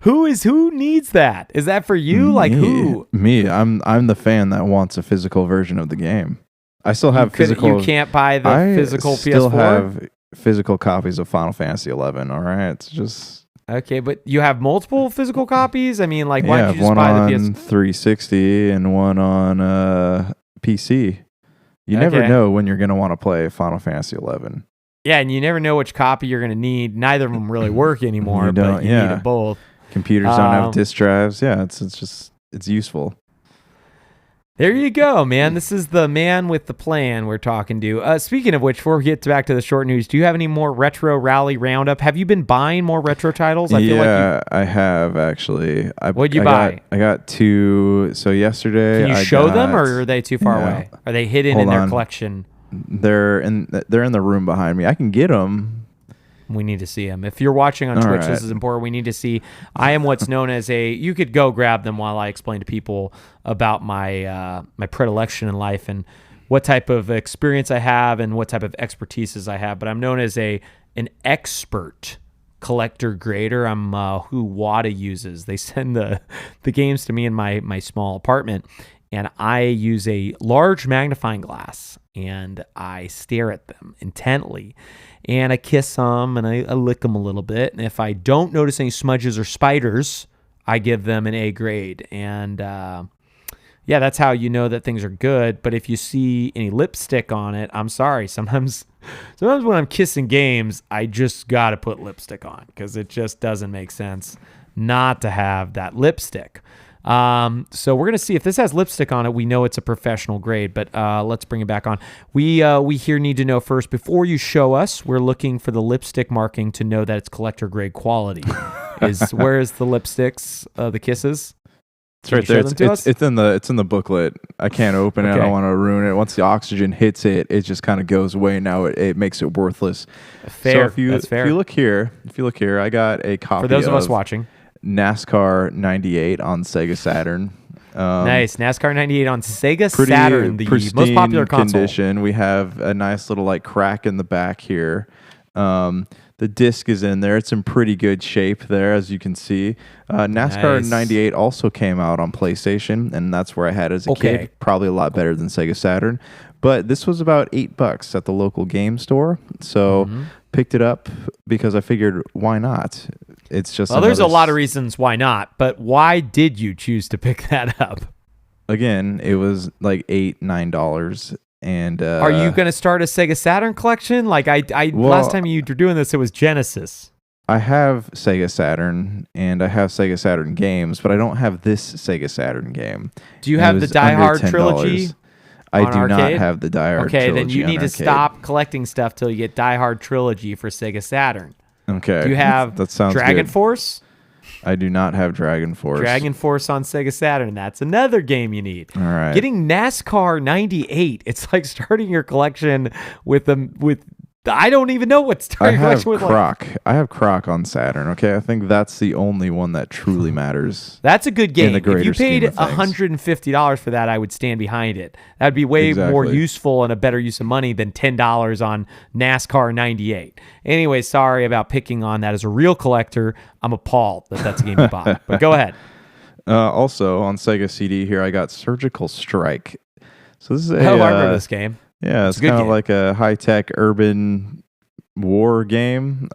Who needs that? Is that for you? Who? Me. I'm the fan that wants a physical version of the game. I still have physical. You can't buy the physical PS4. I still have physical copies of Final Fantasy 11. All right, it's just okay. But you have multiple physical copies. I mean, like, why don't you just buy the PS? One on 360 and one on PC. You never know when you're going to want to play Final Fantasy 11. Yeah, and you never know which copy you're going to need. Neither of them really work anymore, but you need them both. Computers don't have disk drives. Yeah, it's useful. There you go, man. This is the man with the plan we're talking to. Speaking of which, before we get back to the short news, do you have any more Retro Rally Roundup? Have you been buying more retro titles? I have, actually. What'd you buy? I got 2. So yesterday, can you show them, or are they too far away? Are they hidden in their collection? They're in the room behind me. I can get them. We need to see them. If you're watching on All Twitch, right. this is important. We need to see. I am what's known as you could go grab them while I explain to people about my my predilection in life and what type of experience I have and what type of expertise I have. But I'm known as an expert collector grader. I'm who WADA uses. They send the games to me in my small apartment, and I use a large magnifying glass and I stare at them intently, and I kiss them and I lick them a little bit. And if I don't notice any smudges or spiders, I give them an A grade. And yeah, that's how you know that things are good. But if you see any lipstick on it, I'm sorry. Sometimes when I'm kissing games, I just got to put lipstick on because it just doesn't make sense not to have that lipstick. So we're going to see if this has lipstick on it. We know it's a professional grade, but let's bring it back on. We here need to know first, before you show us, we're looking for the lipstick marking to know that it's collector grade quality. Where is the lipsticks, the kisses? It's right there. It's in the booklet. I can't open it. I don't want to ruin it. Once the oxygen hits it, it just kind of goes away. Now it makes it worthless. Fair. So if you look here, I got a copy for those of us watching. NASCAR 98 on Sega Saturn. Nice. NASCAR 98 on Sega Saturn, the most popular console. Condition. We have a nice little crack in the back here. The disc is in there. It's in pretty good shape there, as you can see. NASCAR 98 also came out on PlayStation, and that's where I had it as a kid. Probably a lot better than Sega Saturn. But this was about $8 at the local game store. So picked it up because I figured, why not? It's just there's a lot of reasons why not, but why did you choose to pick that up? Again, it was like $8-9. And are you going to start a Sega Saturn collection? Last time you were doing this, it was Genesis. I have Sega Saturn and I have Sega Saturn games, but I don't have this Sega Saturn game. Do you have the Die Hard trilogy? I do not have the Die Hard trilogy. Okay, then you need to stop collecting stuff till you get Die Hard trilogy for Sega Saturn. Okay. Do you have that sounds Dragon good. Force? I do not have Dragon Force. Dragon Force on Sega Saturn. That's another game you need. All right. Getting NASCAR 98. It's like starting your collection with I don't even know what starting your collection with. I have Croc on Saturn. Okay, I think that's the only one that truly matters. That's a good game. If you paid scheme of things. $150 for that, I would stand behind it. That'd be way more useful and a better use of money than $10 on NASCAR 98. Anyway, sorry about picking on that. As a real collector, I'm appalled that that's a game you bought. But go ahead. Also, on Sega CD here, I got Surgical Strike. So this is I remember this game. Yeah, it's kind of like a high-tech urban war game.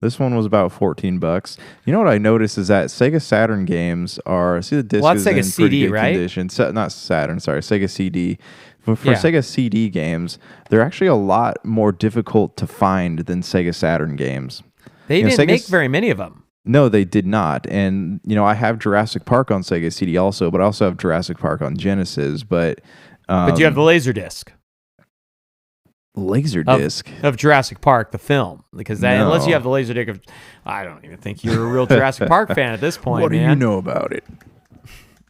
This one was about $14. You know what I noticed is that Sega Saturn games are... See, the disc is Sega in CD, pretty good right? condition. Not Saturn, sorry. Sega CD. For Sega CD games, they're actually a lot more difficult to find than Sega Saturn games. They didn't make very many of them. No, they did not. And, I have Jurassic Park on Sega CD also, but I also have Jurassic Park on Genesis, but you have the Laserdisc. Laserdisc? Of Jurassic Park, the film. Because unless you have the Laserdisc of... I don't even think you're a real Jurassic Park fan at this point, What do you know about it?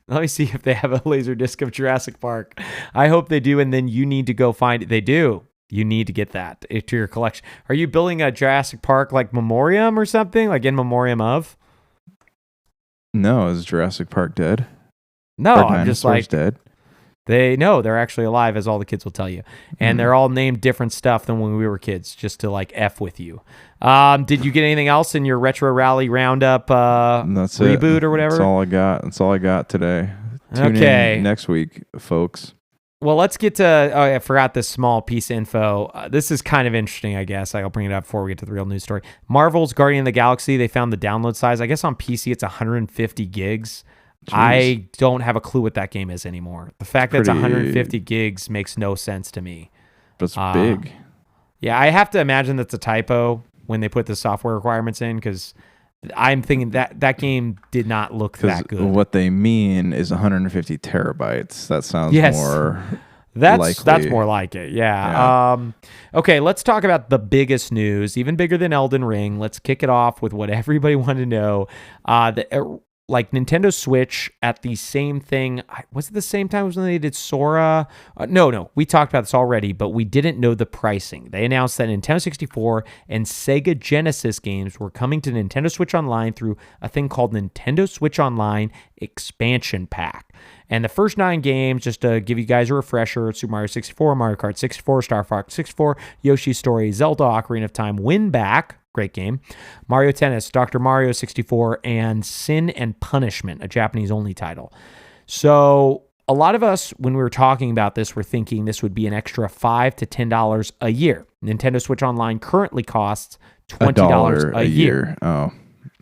Let me see if they have a Laserdisc of Jurassic Park. I hope they do, and then you need to go find it. They do. You need to get that to your collection. Are you building a Jurassic Park memoriam or something? Like in memoriam of? No, is Jurassic Park dead? No, I'm just dead. They're actually alive, as all the kids will tell you. And they're all named different stuff than when we were kids, just to F with you. Did you get anything else in your Retro Rally Roundup That's reboot it. or whatever? That's all I got today. Tune in next week, folks. Well, let's get to... I forgot this small piece of info. This is kind of interesting, I guess. I'll bring it up before we get to the real news story. Marvel's Guardian of the Galaxy, they found the download size. I guess on PC it's 150 gigs. Jeez. I don't have a clue what that game is anymore. The fact that it's 150 gigs makes no sense to me. That's big. Yeah, I have to imagine that's a typo when they put the software requirements in, because I'm thinking that game did not look that good. What they mean is 150 terabytes. That sounds more likely. That's more like it, yeah. Okay, let's talk about the biggest news, even bigger than Elden Ring. Let's kick it off with what everybody wanted to know. like Nintendo Switch at the same thing. Was it the same time as when they did Sora? No. We talked about this already, but we didn't know the pricing. They announced that Nintendo 64 and Sega Genesis games were coming to Nintendo Switch Online through a thing called Nintendo Switch Online Expansion Pack. And the first 9 games, just to give you guys a refresher, Super Mario 64, Mario Kart 64, Star Fox 64, Yoshi's Story, Zelda Ocarina of Time, Win Back, great game, Mario Tennis, Dr. Mario 64, and Sin and Punishment, a Japanese-only title. So a lot of us, when we were talking about this, were thinking this would be an extra $5 to $10 a year. Nintendo Switch Online currently costs $20 a year. Oh,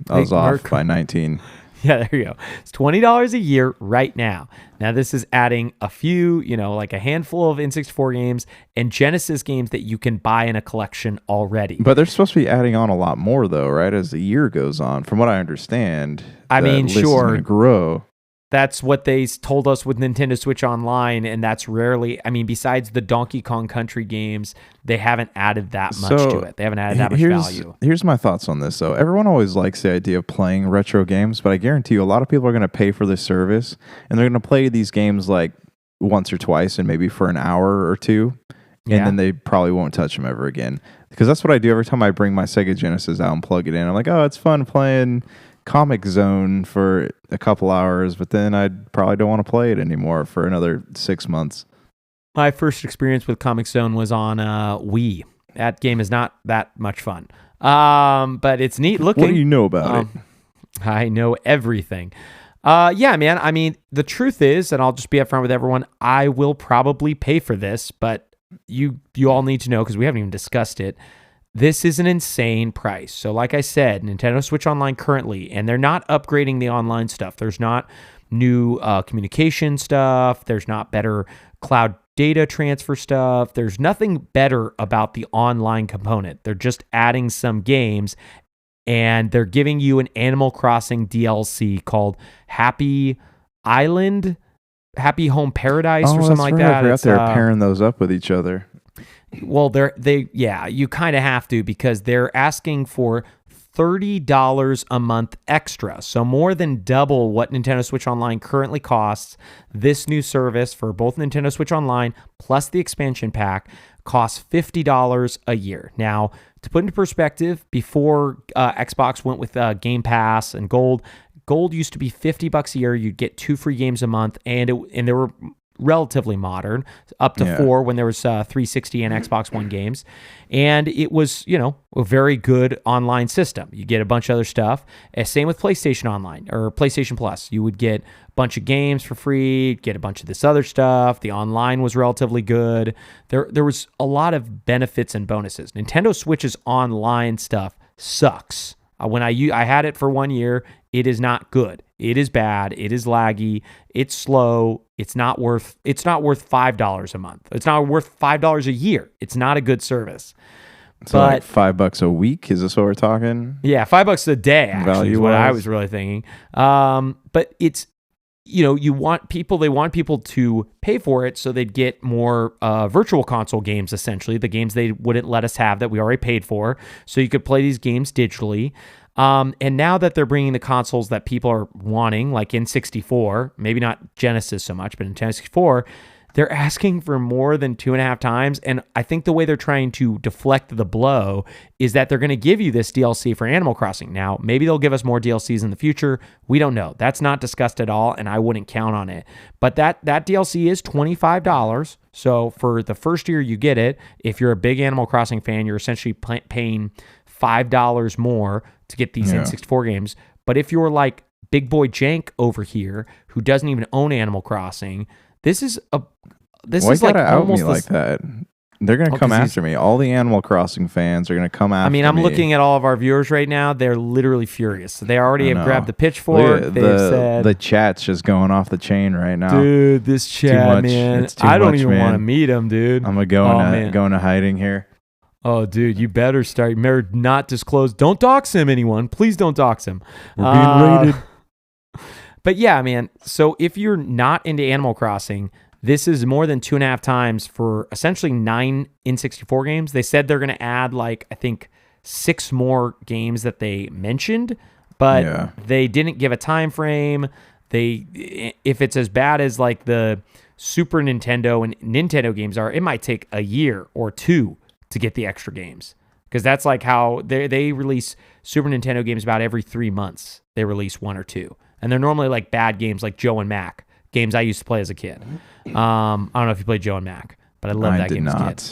I was off by 19. Yeah, there you go. It's $20 a year right now. Now, this is adding a few, like a handful of N64 games and Genesis games that you can buy in a collection already. But they're supposed to be adding on a lot more, though, right? As the year goes on, from what I understand. I mean, sure. Is going to grow. That's what they told us with Nintendo Switch Online, and that's rarely, besides the Donkey Kong Country games, they haven't added that much to it. They haven't added that much value. Here's my thoughts on this, though. Everyone always likes the idea of playing retro games, but I guarantee you a lot of people are going to pay for this service, and they're going to play these games like once or twice and maybe for an hour or two, and then they probably won't touch them ever again. Because that's what I do every time I bring my Sega Genesis out and plug it in. I'm like, oh, it's fun playing Comic Zone for a couple hours, but then I probably don't want to play it anymore for another 6 months. My first experience with Comic Zone was on Wii. That game is not that much fun, but it's neat looking. What do you know about it? I know everything. Yeah, man. The truth is, and I'll just be upfront with everyone, I will probably pay for this, but you all need to know, because we haven't even discussed it, this is an insane price. So like I said, Nintendo Switch Online currently, and they're not upgrading the online stuff. There's not new communication stuff. There's not better cloud data transfer stuff. There's nothing better about the online component. They're just adding some games, and they're giving you an Animal Crossing DLC called Happy Island, Happy Home Paradise, or something like that. I forgot they're pairing those up with each other. Well, you kind of have to, because they're asking for $30 a month extra. So more than double what Nintendo Switch Online currently costs. This new service for both Nintendo Switch Online plus the expansion pack costs $50 a year. Now, to put into perspective, before Xbox went with Game Pass and Gold used to be $50 a year. You'd get 2 free games a month, and they were relatively modern, up to 4 when there was 360 and Xbox One games. And it was, a very good online system. You get a bunch of other stuff. Same with PlayStation Online or PlayStation Plus. You would get a bunch of games for free, get a bunch of this other stuff. The online was relatively good. There was a lot of benefits and bonuses. Nintendo Switch's online stuff sucks. When I had it for 1 year, it is not good. It is bad. It is laggy. It's slow. It's not worth $5 a month. It's not worth $5 a year. It's not a good service. So like $5 a week? Is this what we're talking? Yeah, $5 a day actually is what I was really thinking. But it's, they want people to pay for it so they'd get more virtual console games, essentially, the games they wouldn't let us have that we already paid for. So you could play these games digitally. And now that they're bringing the consoles that people are wanting, like N64, maybe not Genesis so much, but Nintendo 64, they're asking for more than 2.5 times. And I think the way they're trying to deflect the blow is that they're going to give you this DLC for Animal Crossing. Now, maybe they'll give us more DLCs in the future. We don't know. That's not discussed at all, and I wouldn't count on it. But that DLC is $25. So for the first year you get it, if you're a big Animal Crossing fan, you're essentially paying $5 more to get these N64 games. But if you're like Big Boy Jank over here, who doesn't even own Animal Crossing, this is like almost like that. They're going to come after me. All the Animal Crossing fans are going to come after me. I'm looking at all of our viewers right now. They're literally furious. They already have grabbed the pitchfork. They've said the chat's just going off the chain right now. Dude, this chat, man. I don't even want to meet him, dude. I'm going to go into hiding here. Oh, dude, you better start. Not disclose. Don't dox him, anyone. Please don't dox him. We're being rated. But yeah, man. So if you're not into Animal Crossing, this is more than 2.5 times for essentially 9 N64 games. They said they're going to add, I think 6 more games that they mentioned. but they didn't give a time frame. If it's as bad as like the Super Nintendo and Nintendo games are, it might take a year or two to get the extra games, because that's like how they release Super Nintendo games about every 3 months. They release one or two, and they're normally like bad games, like Joe and Mac, games I used to play as a kid. I don't know if you played Joe and Mac, but I love that game as a kid.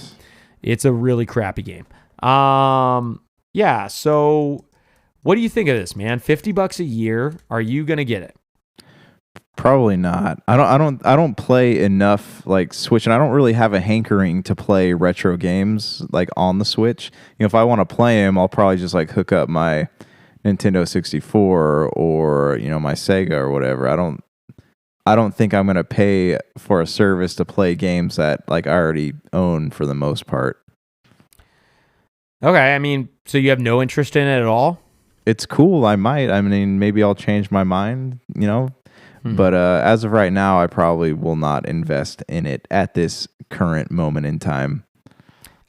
It's a really crappy game. Yeah. So what do you think of this, man? $50 a year. Are you going to get it? Probably not. I don't play enough like Switch, and I don't really have a hankering to play retro games like on the Switch. You know, if I want to play them, I'll probably just like hook up my Nintendo 64 or, you know, my Sega or whatever. I don't think I'm going to pay for a service to play games that like I already own for the most part. Okay, I mean, so you have no interest in it at all? It's cool. I might. I mean, maybe I'll change my mind, you know. But as of right now, I probably will not invest in it at this current moment in time.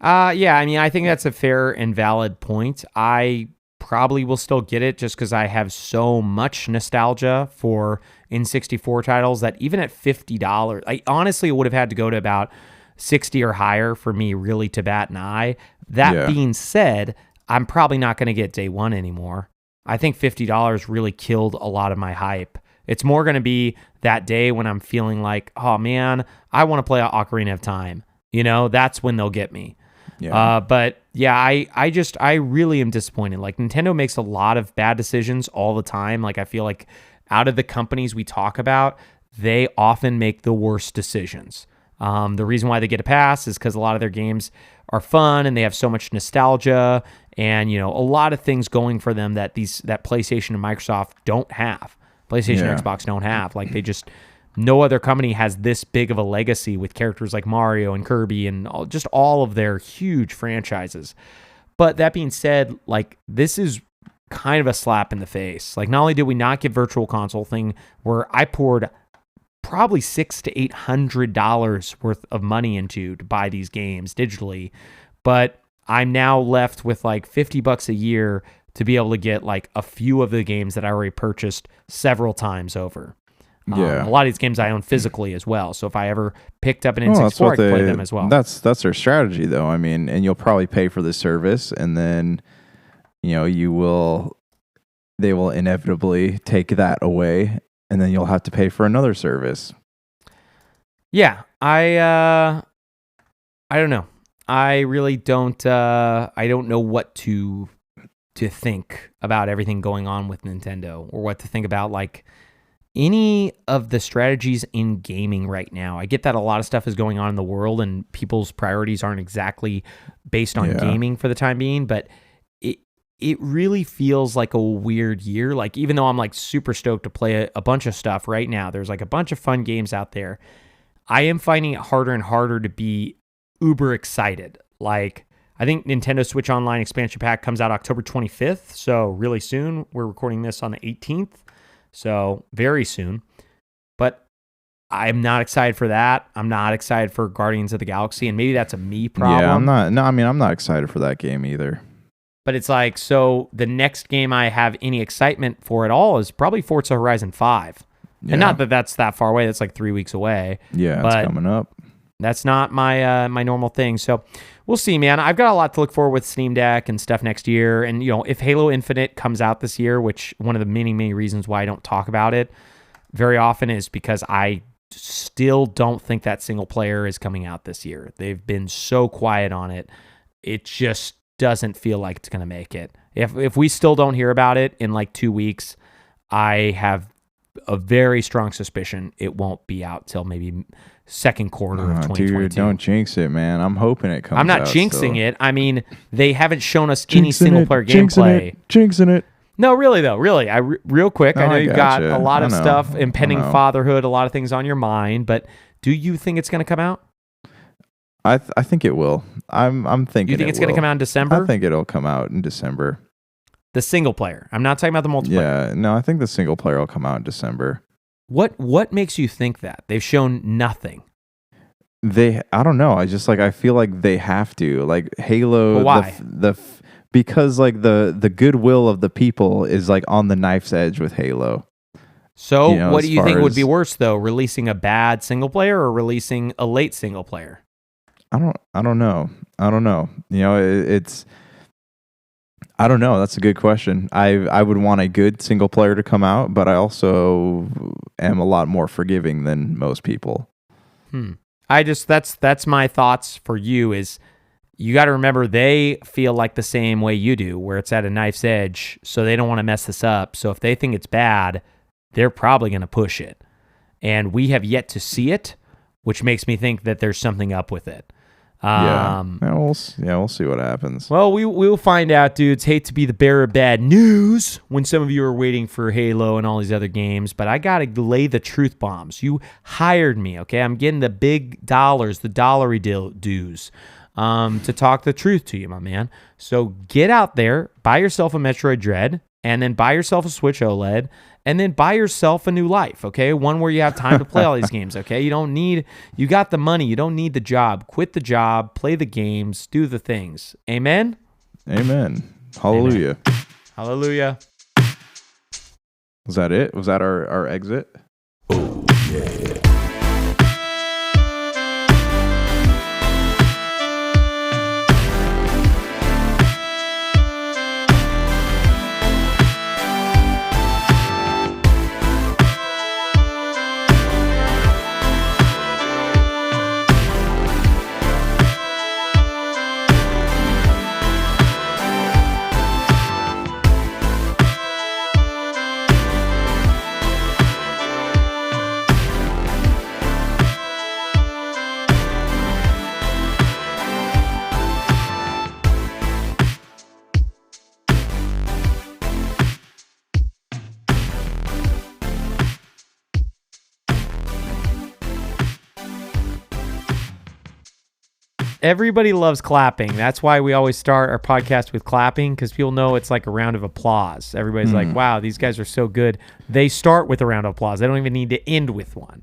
Yeah, I mean, I think that's a fair and valid point. I probably will still get it just because I have so much nostalgia for N64 titles that even at $50, I honestly would have had to go to about 60 or higher for me really to bat an eye. That being said, I'm probably not going to get day one anymore. I think $50 really killed a lot of my hype. It's more going to be that day when I'm feeling like, oh man, I want to play Ocarina of Time. You know, that's when they'll get me. Yeah. But yeah, I really am disappointed. Like, Nintendo makes a lot of bad decisions all the time. Like, I feel like out of the companies we talk about, they often make the worst decisions. The reason why they get a pass is because a lot of their games are fun and they have so much nostalgia and, you know, a lot of things going for them that PlayStation and Microsoft don't have. PlayStation and Xbox don't have. Like, no other company has this big of a legacy with characters like Mario and Kirby and just all of their huge franchises. But that being said, like, this is kind of a slap in the face. Like, not only did we not get Virtual Console thing where I poured probably $600 to $800 worth of money into to buy these games digitally, but I'm now left with like $50 a year to be able to get like a few of the games that I already purchased several times over. A lot of these games I own physically as well. So if I ever picked up an N64, I could play them as well. That's their strategy, though. I mean, and you'll probably pay for the service, and then, you know, they will inevitably take that away, and then you'll have to pay for another service. Yeah, I don't know. I really don't. I don't know what to think about everything going on with Nintendo, or what to think about like any of the strategies in gaming right now. I get that a lot of stuff is going on in the world and people's priorities aren't exactly based on gaming for the time being, but it really feels like a weird year. Like, even though I'm like super stoked to play a bunch of stuff right now, there's like a bunch of fun games out there, I am finding it harder and harder to be uber excited. Like, I think Nintendo Switch Online expansion pack comes out October 25th, so really soon. We're recording this on the 18th, so very soon. But I'm not excited for that. I'm not excited for Guardians of the Galaxy, and maybe that's a me problem. Yeah, I'm not. No, I mean, I'm not excited for that game either. But it's like, so the next game I have any excitement for at all is probably Forza Horizon 5. Yeah. And not that that's that far away. That's like 3 weeks away. Yeah, it's coming up. That's not my my normal thing. So we'll see, man. I've got a lot to look for with Steam Deck and stuff next year. And, you know, if Halo Infinite comes out this year, which one of the many, many reasons why I don't talk about it very often is because I still don't think that single player is coming out this year. They've been so quiet on it. It just doesn't feel like it's going to make it. If we still don't hear about it in like 2 weeks, I have a very strong suspicion it won't be out till maybe second quarter of 2022. Dude, don't jinx it, man. I'm hoping it comes out. I'm not jinxing it. I mean, they haven't shown us any single-player gameplay. Jinxing it. No, really, though. Really. Real quick, I know you've got a lot of stuff, impending fatherhood, a lot of things on your mind, but do you think it's going to come out? I think it will. I'm thinking. You think it's going to come out in December? I think it'll come out in December. The single player. I'm not talking about the multiplayer. Yeah, no, I think the single player will come out in December. What makes you think that? They've shown nothing. I don't know. I feel like they have to. Like Halo. But why? because like the goodwill of the people is like on the knife's edge with Halo. So what do you think would be worse though, releasing a bad single player or releasing a late single player? I don't know. It's I don't know. That's a good question. I would want a good single player to come out, but I also am a lot more forgiving than most people. That's my thoughts for you is you got to remember they feel like the same way you do, where it's at a knife's edge, so they don't want to mess this up. So if they think it's bad, they're probably going to push it. And we have yet to see it, which makes me think that there's something up with it. We'll see what happens. Well, we'll find out, dudes. Hate to be the bearer of bad news when some of you are waiting for Halo and all these other games, but I got to lay the truth bombs. You hired me, okay? I'm getting the big dollars, the dollary dues, to talk the truth to you, my man. So get out there, buy yourself a Metroid Dread, and then buy yourself a Switch OLED, and then buy yourself a new life, okay? One where you have time to play all these games, okay? You got the money. You don't need the job. Quit the job, play the games, do the things. Amen? Amen. Hallelujah. Amen. Hallelujah. Was that it? Was that our exit? Oh, yeah. Everybody loves clapping. That's why we always start our podcast with clapping, because people know it's like a round of applause. Everybody's like, wow, these guys are so good. They start with a round of applause. They don't even need to end with one.